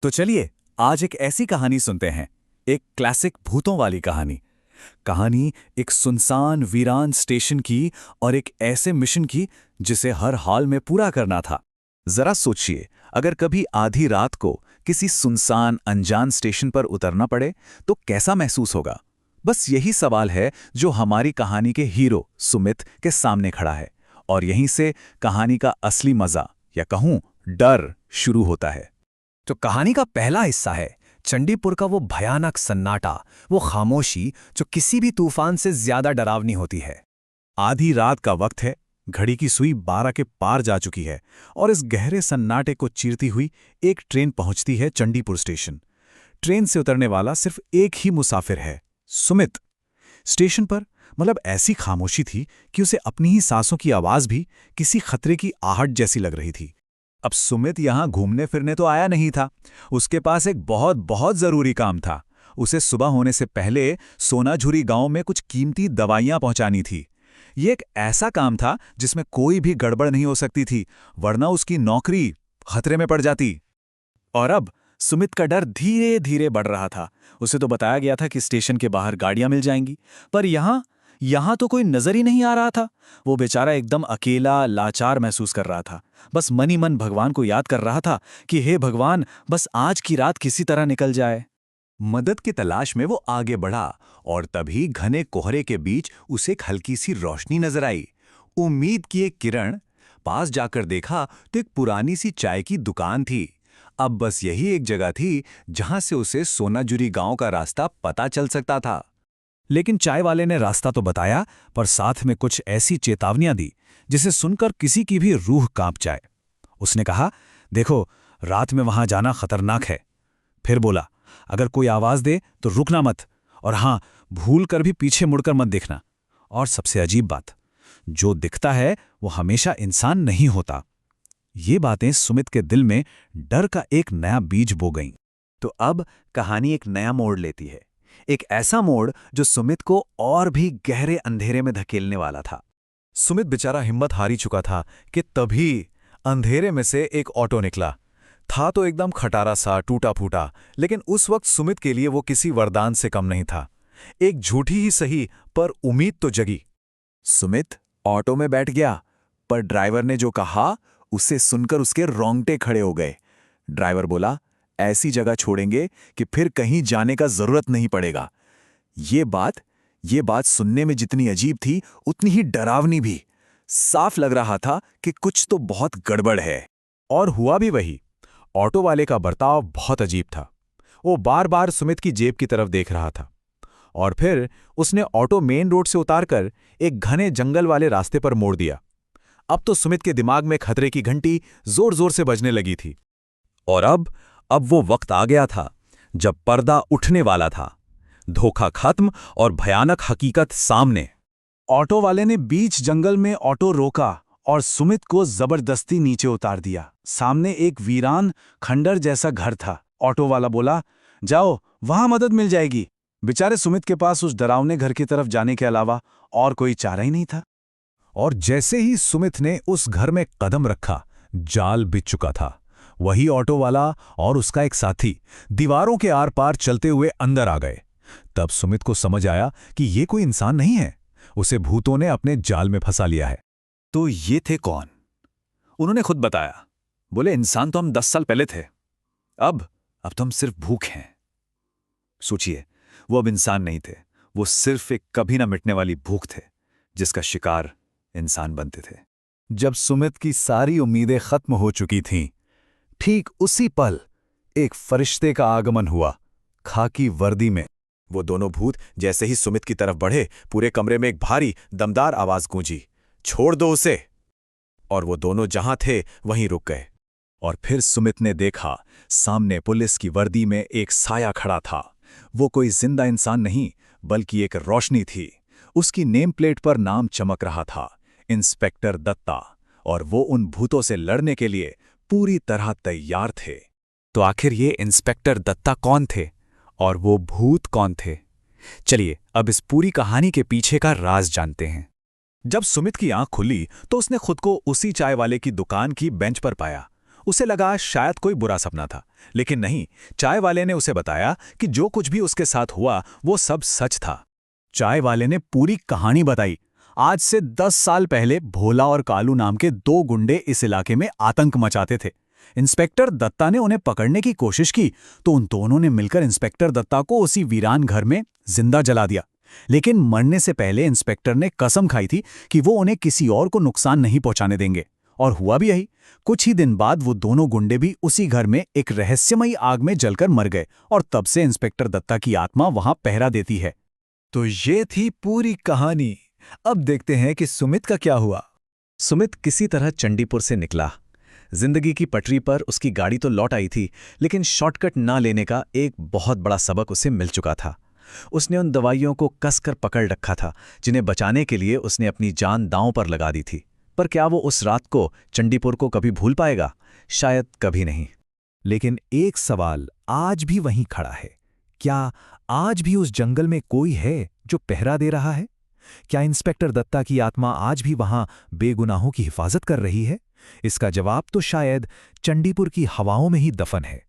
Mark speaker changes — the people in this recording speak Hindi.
Speaker 1: तो चलिए आज एक ऐसी कहानी सुनते हैं, एक क्लासिक भूतों वाली कहानी। कहानी एक सुनसान वीरान स्टेशन की और एक ऐसे मिशन की जिसे हर हाल में पूरा करना था। जरा सोचिए, अगर कभी आधी रात को किसी सुनसान अनजान स्टेशन पर उतरना पड़े तो कैसा महसूस होगा। बस यही सवाल है जो हमारी कहानी के हीरो सुमित के सामने खड़ा है, और यहीं से कहानी का असली मजा या कहूं डर शुरू होता है।
Speaker 2: तो कहानी का पहला हिस्सा है चंडीपुर का वो भयानक सन्नाटा, वो खामोशी जो किसी भी तूफान से ज्यादा डरावनी होती है।
Speaker 1: आधी रात का वक्त है, घड़ी की सुई 12 के पार जा चुकी है और इस गहरे सन्नाटे को चीरती हुई एक ट्रेन पहुंचती है चंडीपुर स्टेशन। ट्रेन से उतरने वाला सिर्फ एक ही मुसाफिर है, सुमित। स्टेशन पर ऐसी खामोशी थी कि उसे अपनी ही सांसों की आवाज भी किसी खतरे की आहट जैसी लग रही थी। अब सुमित यहां घूमने फिरने तो आया नहीं था, उसके पास एक बहुत बहुत जरूरी काम था। उसे सुबह होने से पहले सोनाझुरी गांव में कुछ कीमती दवाइयां पहुंचानी थी। ये एक ऐसा काम था जिसमें कोई भी गड़बड़ नहीं हो सकती थी, वरना उसकी नौकरी खतरे में पड़ जाती। और अब सुमित का डर धीरे धीरे बढ़ रहा था। उसे तो बताया गया था कि स्टेशन के बाहर गाड़ियां मिल जाएंगी, पर यहां तो कोई नजर ही नहीं आ रहा था। वो बेचारा एकदम अकेला लाचार महसूस कर रहा था। बस मन ही मन भगवान को याद कर रहा था कि हे भगवान, बस आज की रात किसी तरह निकल जाए। मदद की तलाश में वो आगे बढ़ा और तभी घने कोहरे के बीच उसे एक हल्की सी रोशनी नजर आई। उम्मीद की एक किरण। पास जाकर देखा तो एक पुरानी सी चाय की दुकान थी। अब बस यही एक जगह थी जहां से उसे सोनाजुरी गांव का रास्ता पता चल सकता था।
Speaker 2: लेकिन चाय वाले ने रास्ता तो बताया, पर साथ में कुछ ऐसी चेतावनियां दी जिसे सुनकर किसी की भी रूह कांप जाए। उसने कहा, देखो, रात में वहां जाना खतरनाक है। फिर बोला, अगर कोई आवाज दे तो रुकना मत, और हां, भूल कर भी पीछे मुड़कर मत देखना। और सबसे अजीब बात, जो दिखता है वो हमेशा इंसान नहीं होता। ये बातें सुमित के दिल में डर का एक नया बीज बो गईं।
Speaker 1: तो अब कहानी एक नया मोड़ लेती है, एक ऐसा मोड़ जो सुमित को और भी गहरे अंधेरे में धकेलने वाला था। सुमित बेचारा हिम्मत हारी चुका था कि तभी अंधेरे में से एक ऑटो निकला। था तो एकदम खटारा सा, टूटा फूटा, लेकिन उस वक्त सुमित के लिए वो किसी वरदान से कम नहीं था। एक झूठी ही सही, पर उम्मीद तो जगी। सुमित ऑटो में बैठ गया, पर ड्राइवर ने जो कहा उसे सुनकर उसके रोंगटे खड़े हो गए। ड्राइवर बोला, ऐसी जगह छोड़ेंगे कि फिर कहीं जाने का जरूरत नहीं पड़ेगा। ये बात सुनने में जितनी अजीब थी उतनी ही डरावनी भी। साफ लग रहा था कि कुछ तो बहुत गड़बड़ है। और हुआ भी वही। ऑटो वाले का बर्ताव बहुत अजीब था। वो बार बार सुमित की जेब की तरफ देख रहा था, और फिर उसने ऑटो मेन रोड से उतारकर एक घने जंगल वाले रास्ते पर मोड़ दिया। अब तो सुमित के दिमाग में खतरे की घंटी जोर जोर से बजने लगी थी। और अब वो वक्त आ गया था जब पर्दा उठने वाला था। धोखा खत्म और भयानक हकीकत सामने। ऑटो वाले ने बीच जंगल में ऑटो रोका और सुमित को जबरदस्ती नीचे उतार दिया। सामने एक वीरान खंडर जैसा घर था। ऑटो वाला बोला, जाओ, वहां मदद मिल जाएगी। बेचारे सुमित के पास उस डरावने घर की तरफ जाने के अलावा और कोई चारा ही नहीं था। और जैसे ही सुमित ने उस घर में कदम रखा, जाल बिछ चुका था। वही ऑटो वाला और उसका एक साथी दीवारों के आर पार चलते हुए अंदर आ गए। तब सुमित को समझ आया कि ये कोई इंसान नहीं है, उसे भूतों ने अपने जाल में फंसा लिया है। तो ये थे कौन? उन्होंने खुद बताया, बोले, इंसान तो हम 10 साल पहले थे, अब तो हम सिर्फ भूख हैं। सोचिए, वो अब इंसान नहीं थे, वो सिर्फ एक कभी ना मिटने वाली भूख थे जिसका शिकार इंसान बनते थे। जब सुमित की सारी उम्मीदें खत्म हो चुकी थीं, ठीक उसी पल एक फरिश्ते का आगमन हुआ, खाकी वर्दी में। वो दोनों भूत जैसे ही सुमित की तरफ बढ़े, पूरे कमरे में एक भारी दमदार आवाज गूंजी, छोड़ दो उसे। और वो दोनों जहां थे वहीं रुक गए। और फिर सुमित ने देखा, सामने पुलिस की वर्दी में एक साया खड़ा था। वो कोई जिंदा इंसान नहीं, बल्कि एक रोशनी थी। उसकी नेम प्लेट पर नाम चमक रहा था, इंस्पेक्टर दत्ता। और वो उन भूतों से लड़ने के लिए पूरी तरह तैयार थे। तो आखिर ये इंस्पेक्टर दत्ता कौन थे और वो भूत कौन थे? चलिए अब इस पूरी कहानी के पीछे का राज जानते हैं। जब सुमित की आंख खुली तो उसने खुद को उसी चाय वाले की दुकान की बेंच पर पाया।
Speaker 2: उसे लगा शायद कोई बुरा सपना था, लेकिन नहीं, चाय वाले ने उसे बताया कि जो कुछ भी उसके साथ हुआ वो सब सच था। चाय वाले ने पूरी कहानी बताई। आज से 10 साल पहले भोला और कालू नाम के 2 गुंडे इस इलाके में आतंक मचाते थे। इंस्पेक्टर दत्ता ने उन्हें पकड़ने की कोशिश की तो उन दोनों ने मिलकर इंस्पेक्टर दत्ता को उसी वीरान घर में जिंदा जला दिया। लेकिन मरने से पहले इंस्पेक्टर ने कसम खाई थी कि वो उन्हें किसी और को नुकसान नहीं पहुंचाने देंगे। और हुआ भी यही। कुछ ही दिन बाद वो दोनों गुंडे भी उसी घर में एक रहस्यमयी आग में जलकर मर गए और तब से इंस्पेक्टर दत्ता की आत्मा वहां पहरा देती है।
Speaker 1: तो ये थी पूरी कहानी। अब देखते हैं कि सुमित का क्या हुआ। सुमित किसी तरह चंडीपुर से निकला। जिंदगी की पटरी पर उसकी गाड़ी तो लौट आई थी, लेकिन शॉर्टकट ना लेने का एक बहुत बड़ा सबक उसे मिल चुका था। उसने उन दवाइयों को कसकर पकड़ रखा था जिन्हें बचाने के लिए उसने अपनी जान दांव पर लगा दी थी। पर क्या वो उस रात को, चंडीपुर को कभी भूल पाएगा? शायद कभी नहीं।
Speaker 2: लेकिन एक सवाल आज भी वहीं खड़ा है। क्या आज भी उस जंगल में कोई है जो पहरा दे रहा है? क्या इंस्पेक्टर दत्ता की आत्मा आज भी वहां बेगुनाहों की हिफाजत कर रही है? इसका जवाब तो शायद चंडीपुर की हवाओं में ही दफन है।